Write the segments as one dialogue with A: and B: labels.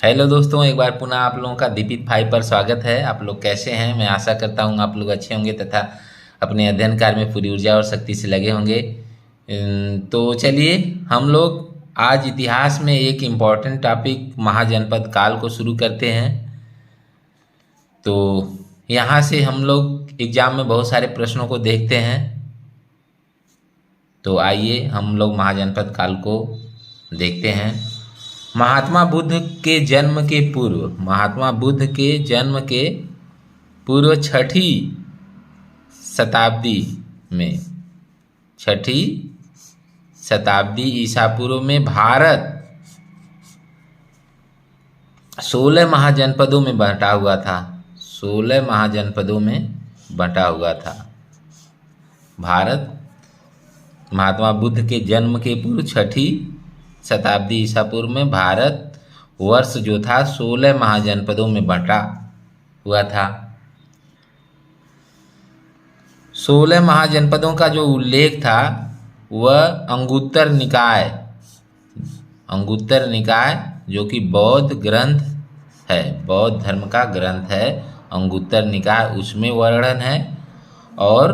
A: Hello दोस्तों, एक बार पुनः आप लोगों का दीपित भाई पर स्वागत है। आप लोग कैसे हैं? मैं आशा करता हूं आप लोग अच्छे होंगे तथा अपने अध्ययन कार्य में पूरी ऊर्जा और शक्ति से लगे होंगे। तो चलिए हम लोग आज इतिहास में एक इम्पॉर्टेंट टॉपिक महाजनपद काल को शुरू करते हैं। तो यहाँ से हम लोग एग्जाम में बहुत सारे प्रश्नों को देखते हैं। तो आइए हम लोग महाजनपद काल को देखते हैं। महात्मा बुद्ध के जन्म के पूर्व छठी शताब्दी में, छठी शताब्दी ईसा पूर्व में भारत 16 महाजनपदों में बंटा हुआ था। 16 महाजनपदों में बंटा हुआ था भारत। महात्मा बुद्ध के जन्म के पूर्व छठी शताब्दी ईसा पूर्व में भारत वर्ष जो था 16 महाजनपदों में बंटा हुआ था। 16 महाजनपदों का जो उल्लेख था वह अंगुत्तर निकाय जो कि बौद्ध ग्रंथ है, बौद्ध धर्म का ग्रंथ है अंगुत्तर निकाय, उसमें वर्णन है। और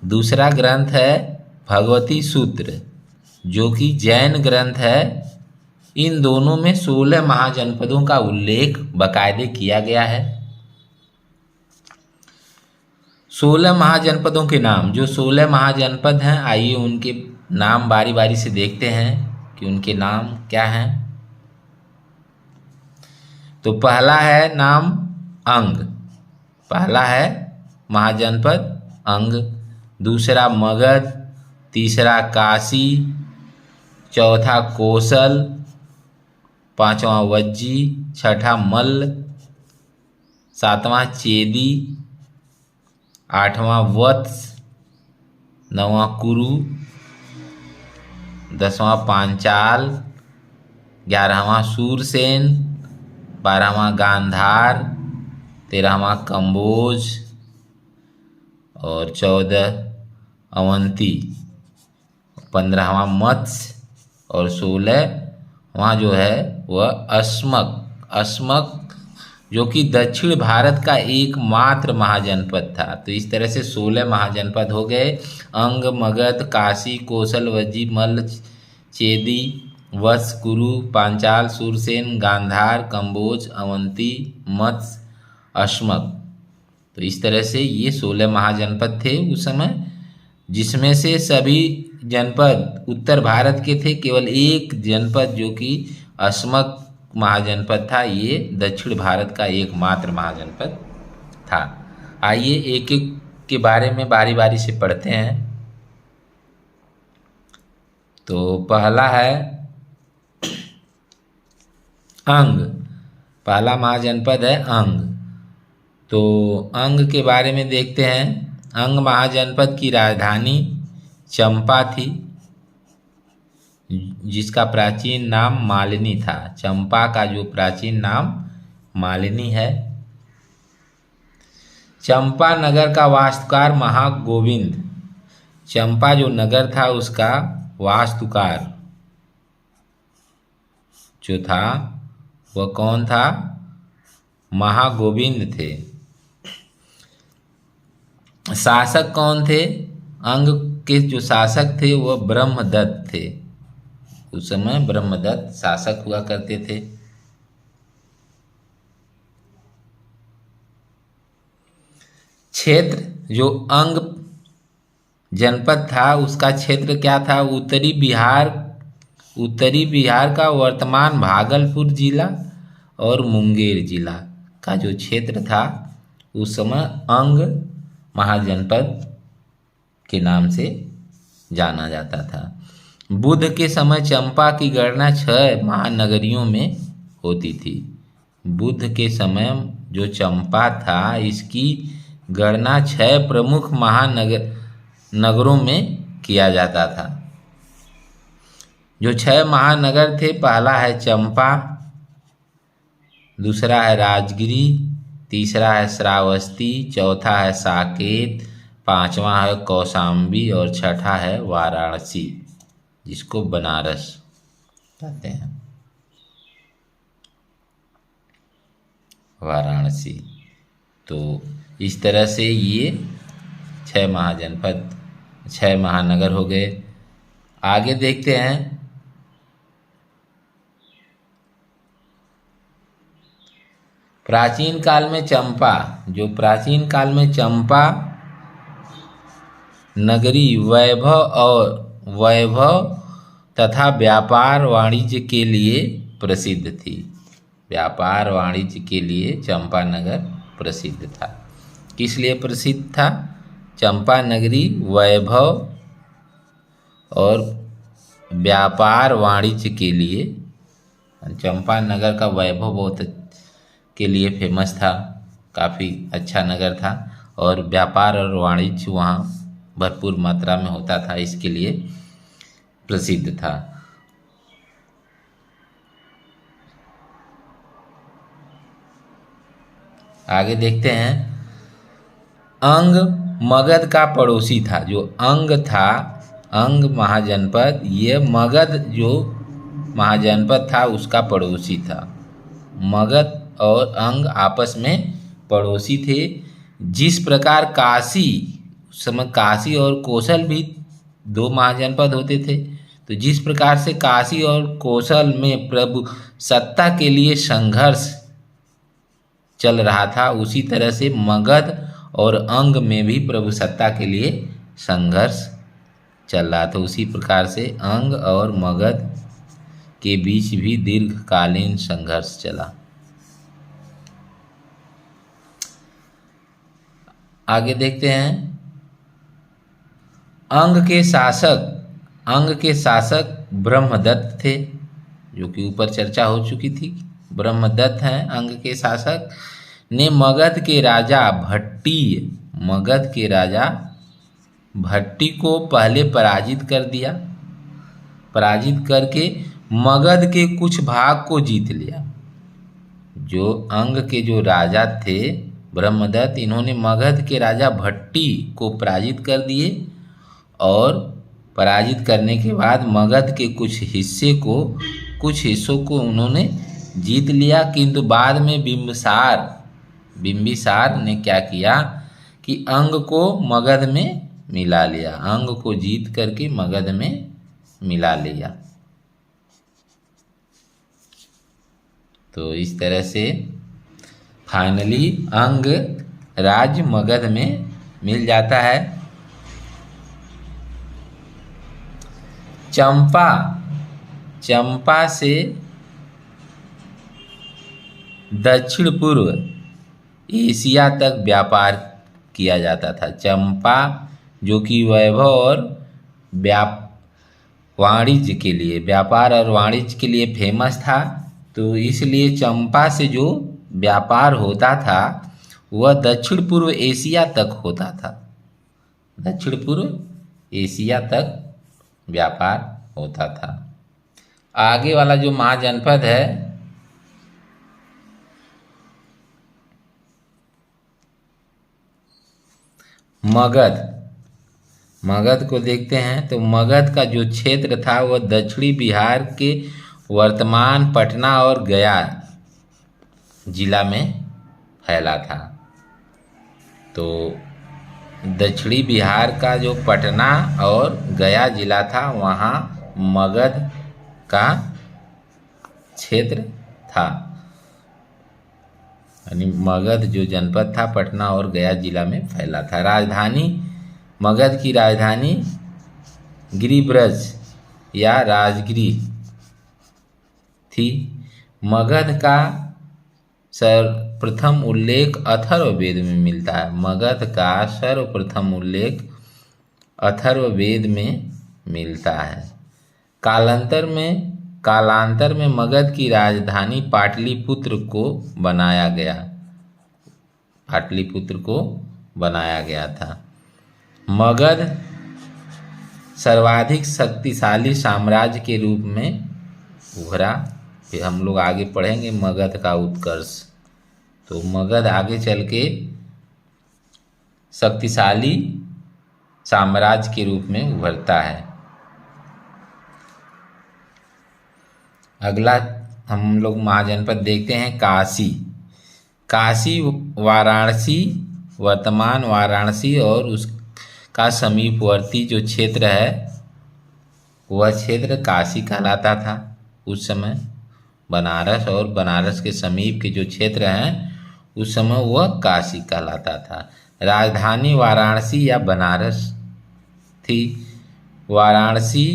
A: दूसरा ग्रंथ है भगवती सूत्र जो कि जैन ग्रंथ है। इन दोनों में 16 महाजनपदों का उल्लेख बाकायदे किया गया है। 16 महाजनपदों के नाम, जो 16 महाजनपद हैं, आइए उनके नाम बारी बारी से देखते हैं कि उनके नाम क्या हैं। तो पहला है नाम अंग, पहला है महाजनपद अंग। दूसरा मगध, तीसरा काशी, चौथा कोसल, पांचवा वज्जी, छठा मल्ल, सातवां चेदी, आठवां वत्स, नौवां कुरु, 10वां पांचाल, 11वां सूरसेन, 12वां गांधार, 13वां कंबोज और 14 अवंती, 15वां मत्स्य और 16वां जो है वह अस्मक जो कि दक्षिण भारत का एकमात्र महाजनपद था। तो इस तरह से 16 महाजनपद हो गए। अंग, मगध, काशी, कोसल, वज्जी, मल्ल, चेदी, वत्स, कुरु, पांचाल, सूरसेन, गांधार, कंबोज, अवंती, मत्स्य, अस्मक। तो इस तरह से ये 16 महाजनपद थे उस समय, जिसमें से सभी जनपद उत्तर भारत के थे। केवल एक जनपद जो कि अस्मक महाजनपद था, ये दक्षिण भारत का एकमात्र महाजनपद था। आइए एक एक के बारे में बारी बारी से पढ़ते हैं। तो पहला है अंग, पहला महाजनपद है अंग। तो अंग के बारे में देखते हैं। अंग महाजनपद की राजधानी चंपा थी, जिसका प्राचीन नाम मालिनी था। चंपा का जो प्राचीन नाम मालिनी है। चंपा नगर का वास्तुकार महागोविंद, चंपा जो नगर था उसका वास्तुकार जो था वह कौन था? महागोविंद थे। शासक कौन थे? अंग के जो शासक थे वह ब्रह्मदत्त थे। उस समय ब्रह्मदत्त शासक हुआ करते थे। क्षेत्र जो अंग जनपद था उसका क्षेत्र क्या था? उत्तरी बिहार का वर्तमान भागलपुर जिला और मुंगेर जिला का जो क्षेत्र था उस समय अंग महाजनपद के नाम से जाना जाता था। बुद्ध के समय चंपा की गणना 6 महानगरियों में होती थी। बुद्ध के समय जो चंपा था इसकी गणना 6 प्रमुख नगरों में किया जाता था। जो 6 महानगर थे, पहला है चंपा, दूसरा है राजगिरी, तीसरा है श्रावस्ती, चौथा है साकेत, पांचवा है कौशाम्बी और छठा है वाराणसी, जिसको बनारस कहते हैं। वाराणसी। तो इस तरह से ये 6 महाजनपद, 6 महानगर हो गए। आगे देखते हैं, प्राचीन काल में चंपा, जो प्राचीन काल में चंपा नगरी वैभव तथा व्यापार वाणिज्य के लिए प्रसिद्ध थी। व्यापार वाणिज्य के लिए चंपा नगर प्रसिद्ध था। किस लिए प्रसिद्ध था? चंपा नगरी वैभव और व्यापार वाणिज्य के लिए। चंपा नगर का वैभव बहुत के लिए फेमस था, काफ़ी अच्छा नगर था, और व्यापार और वाणिज्य वहाँ भरपूर मात्रा में होता था, इसके लिए प्रसिद्ध था। आगे देखते हैं, अंग मगध का पड़ोसी था। जो अंग था, अंग महाजनपद, ये मगध जो महाजनपद था उसका पड़ोसी था। मगध और अंग आपस में पड़ोसी थे। जिस प्रकार काशी, उस समय काशी और कौशल भी 2 महाजनपद होते थे, तो जिस प्रकार से काशी और कौशल में प्रभु सत्ता के लिए संघर्ष चल रहा था, उसी तरह से मगध और अंग में भी प्रभु सत्ता के लिए संघर्ष चल रहा था। उसी प्रकार से अंग और मगध के बीच भी दीर्घकालीन संघर्ष चला। आगे देखते हैं, अंग के शासक ब्रह्मदत्त थे, जो कि ऊपर चर्चा हो चुकी थी। ब्रह्मदत्त हैं अंग के शासक, ने मगध के राजा भट्टी को पहले पराजित कर दिया। पराजित करके मगध के कुछ भाग को जीत लिया। जो अंग के जो राजा थे ब्रह्मदत्त, इन्होंने मगध के राजा भट्टी को पराजित कर दिए, और पराजित करने के बाद मगध के कुछ हिस्सों को उन्होंने जीत लिया। किंतु बाद में बिंबिसार ने क्या किया कि अंग को मगध में मिला लिया, अंग को जीत करके मगध में मिला लिया। तो इस तरह से फाइनली अंग राज्य मगध में मिल जाता है। चंपा से दक्षिण पूर्व एशिया तक व्यापार किया जाता था। चंपा जो कि वैभव और वाणिज्य के लिए, व्यापार और वाणिज्य के लिए फेमस था। तो इसलिए चंपा से जो व्यापार होता था वह दक्षिण पूर्व एशिया तक होता था। दक्षिण पूर्व एशिया तक व्यापार होता था। आगे वाला जो महाजनपद है मगध को देखते हैं। तो मगध का जो क्षेत्र था वह दक्षिणी बिहार के वर्तमान पटना और गया जिला में फैला था। तो दक्षिणी बिहार का जो पटना और गया जिला था, वहाँ मगध का क्षेत्र था। यानी मगध जो जनपद था पटना और गया जिला में फैला था। राजधानी, मगध की राजधानी गिरिब्रज या राजगिरी थी। मगध का सर्वप्रथम उल्लेख अथर्ववेद में मिलता है। मगध का सर्वप्रथम उल्लेख अथर्ववेद में मिलता है। कालांतर में मगध की राजधानी पाटलिपुत्र को बनाया गया था। मगध सर्वाधिक शक्तिशाली साम्राज्य के रूप में उभरा। फिर हम लोग आगे पढ़ेंगे मगध का उत्कर्ष। तो मगध आगे चल के शक्तिशाली साम्राज्य के रूप में उभरता है। अगला हम लोग महाजनपद देखते हैं काशी। काशी वाराणसी, वर्तमान वाराणसी और उसका समीपवर्ती जो क्षेत्र है वह क्षेत्र काशी कहलाता था उस समय। बनारस और बनारस के समीप के जो क्षेत्र हैं उस समय वह काशी कहलाता था। राजधानी वाराणसी या बनारस थी। वाराणसी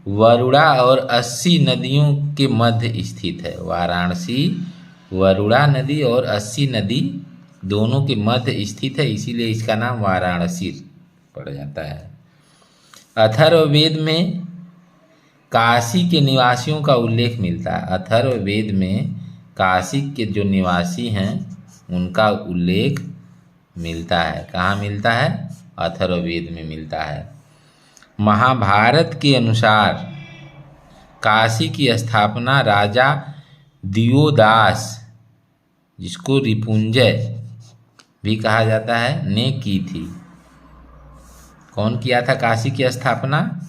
A: वरुणा और 80 नदियों के मध्य स्थित है। वाराणसी वरुणा नदी और 80 नदी दोनों के मध्य स्थित है, इसीलिए इसका नाम वाराणसी पड़ जाता है। अथर्ववेद में काशी के निवासियों का उल्लेख मिलता है। अथर्ववेद में काशी के जो निवासी हैं उनका उल्लेख मिलता है। कहाँ मिलता है? अथर्ववेद में मिलता है। महाभारत के अनुसार काशी की स्थापना राजा दियोदास, जिसको रिपुंजय भी कहा जाता है, ने की थी। कौन किया था काशी की स्थापना?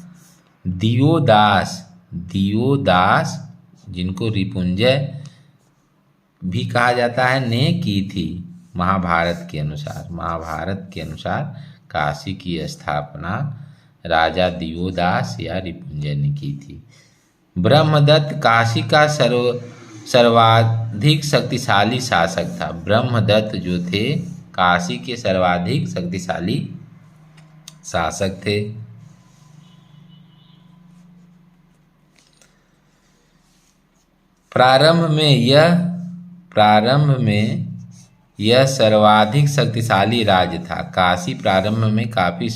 A: दियोदास। दियोदास, जिनको रिपुंजय भी कहा जाता है, ने की थी। महाभारत के अनुसार, महाभारत के अनुसार काशी की स्थापना राजा दियोदास या रिपुंजय ने की थी। ब्रह्मदत्त काशी का सर्वाधिक शक्तिशाली शासक था। ब्रह्मदत्त जो थे काशी के सर्वाधिक शक्तिशाली शासक थे। प्रारंभ में यह सर्वाधिक शक्तिशाली राज्य था। काशी प्रारंभ में काफी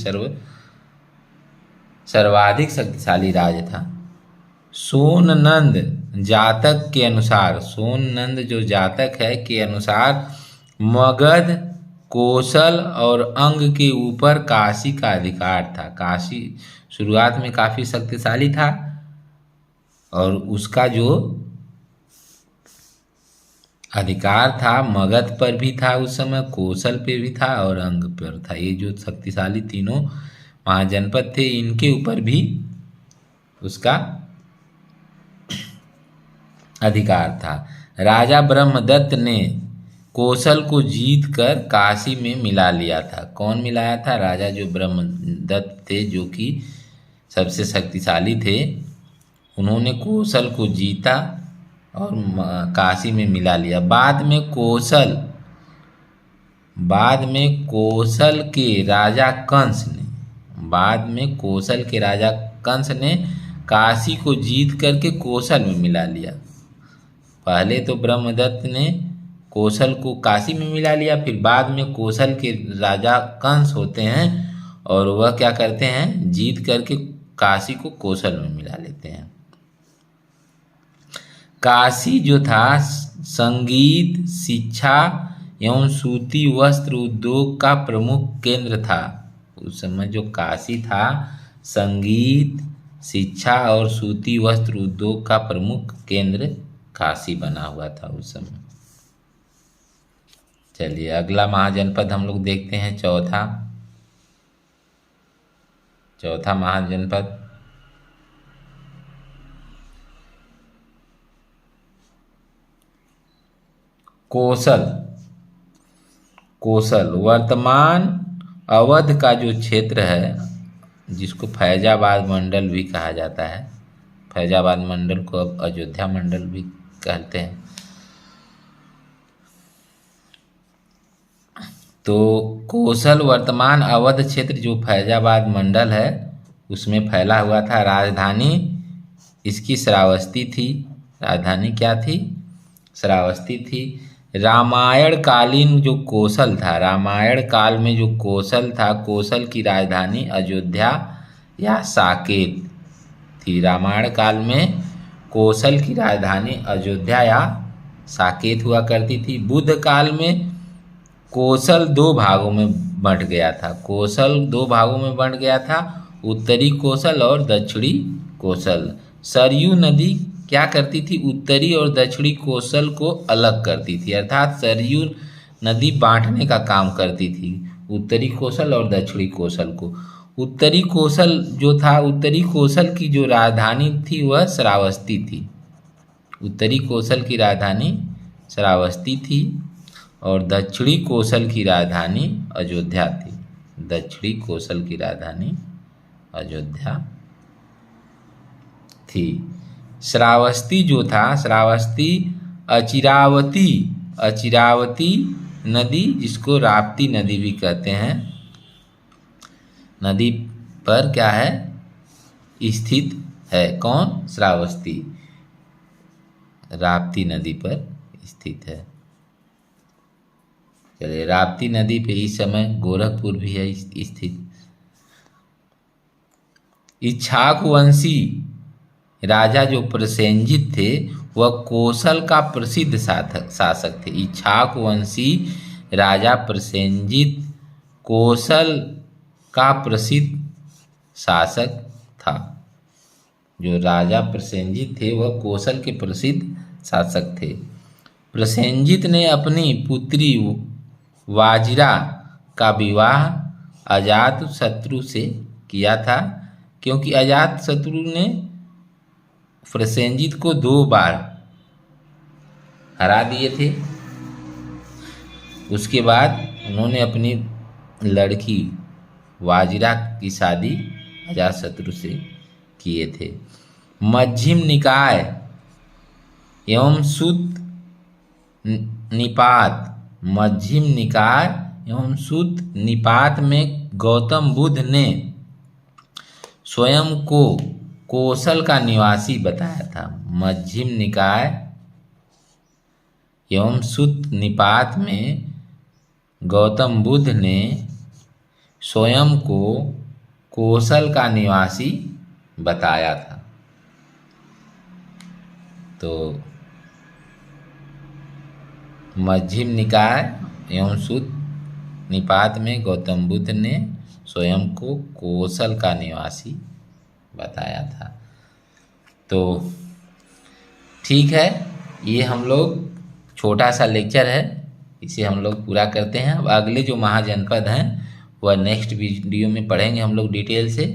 A: सर्वाधिक शक्तिशाली राज्य था। सोननंद जातक के अनुसार, सोननंद जो जातक है के अनुसार मगध, कोसल और अंग के ऊपर काशी का अधिकार था। काशी शुरुआत में काफी शक्तिशाली था और उसका जो अधिकार था मगध पर भी था उस समय, कोसल पे भी था और अंग पर था। ये जो शक्तिशाली तीनों महाजनपद थे इनके ऊपर भी उसका अधिकार था। राजा ब्रह्मदत्त ने कोसल को जीतकर काशी में मिला लिया था। कौन मिलाया था? राजा जो ब्रह्मदत्त थे, जो कि सबसे शक्तिशाली थे, उन्होंने कोसल को जीता और काशी में मिला लिया। बाद में कोसल के राजा कंस ने काशी को जीत करके कोसल में मिला लिया। पहले तो ब्रह्मदत्त ने कोसल को काशी में मिला लिया, फिर बाद में कोसल के राजा कंस होते हैं और वह क्या करते हैं, जीत करके काशी को कोसल में मिला लेते हैं। काशी जो था संगीत, शिक्षा एवं सूती वस्त्र उद्योग का प्रमुख केंद्र था। उस समय जो काशी था संगीत, शिक्षा और सूती वस्त्र उद्योग का प्रमुख केंद्र काशी बना हुआ था उस समय। चलिए अगला महाजनपद हम लोग देखते हैं, चौथा महाजनपद कोसल वर्तमान अवध का जो क्षेत्र है, जिसको फैजाबाद मंडल भी कहा जाता है, फैजाबाद मंडल को अब अयोध्या मंडल भी कहते हैं। तो कोसल वर्तमान अवध क्षेत्र जो फैजाबाद मंडल है उसमें फैला हुआ था। राजधानी इसकी श्रावस्ती थी। राजधानी क्या थी? श्रावस्ती थी। रामायण कालीन जो कोसल था, रामायण काल में जो कोसल था, कोसल की राजधानी अयोध्या या साकेत थी। रामायण काल में कोसल की राजधानी अयोध्या या साकेत हुआ करती थी। बुद्ध काल में कोसल दो भागों में बंट गया था। कोसल दो भागों में बंट गया था, उत्तरी कोसल और दक्षिणी कोसल। सरयू नदी क्या करती थी? उत्तरी और दक्षिणी कोसल को अलग करती थी, अर्थात सरयू नदी बांटने का काम करती थी उत्तरी कोसल और दक्षिणी कोसल को। उत्तरी कोसल जो था, उत्तरी कोसल की जो राजधानी थी वह श्रावस्ती थी। उत्तरी कोसल की राजधानी श्रावस्ती थी और दक्षिणी कौशल की राजधानी अयोध्या थी। दक्षिणी कौशल की राजधानी अयोध्या थी। श्रावस्ती जो था, श्रावस्ती अचिरावती नदी, जिसको राप्ती नदी भी कहते हैं, नदी पर क्या है, स्थित है। कौन? श्रावस्ती राप्ती नदी पर स्थित है। चलिए, राप्ती नदी पे इस समय गोरखपुर भी है स्थित। इक्ष्वाकु वंशी राजा जो प्रसेनजित थे वह कौशल का प्रसिद्ध शासक थे। इक्ष्वाकु वंशी राजा प्रसेनजित कौशल का प्रसिद्ध शासक था। जो राजा प्रसेनजित थे वह कौशल के प्रसिद्ध शासक थे। प्रसेनजित ने अपनी पुत्री वाजिरा का विवाह अजातशत्रु से किया था, क्योंकि अजातशत्रु ने प्रसेनजित को 2 बार हरा दिए थे। उसके बाद उन्होंने अपनी लड़की वाजिरा की शादी अजातशत्रु से किए थे। मध्यम निकाय एवं सूत निपात, मध्यम निकाय एवं सूत निपात में गौतम बुद्ध ने स्वयं को कौशल का निवासी बताया था। मध्यम निकाय एवं सूत निपात में गौतम बुद्ध ने स्वयं को कौशल का निवासी बताया था। तो मध्यम निकाय एवं सूत निपात में गौतम बुद्ध ने स्वयं को कौशल का निवासी बताया था। तो ठीक है, ये हम लोग छोटा सा लेक्चर है, इसे हम लोग पूरा करते हैं। अब अगले जो महाजनपद हैं वह नेक्स्ट वीडियो में पढ़ेंगे हम लोग डिटेल से।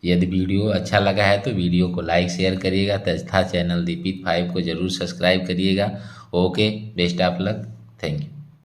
A: यदि वीडियो अच्छा लगा है तो वीडियो को लाइक शेयर करिएगा तथा चैनल दीपित 5 को ज़रूर सब्सक्राइब करिएगा। Okay, best of luck, thank you.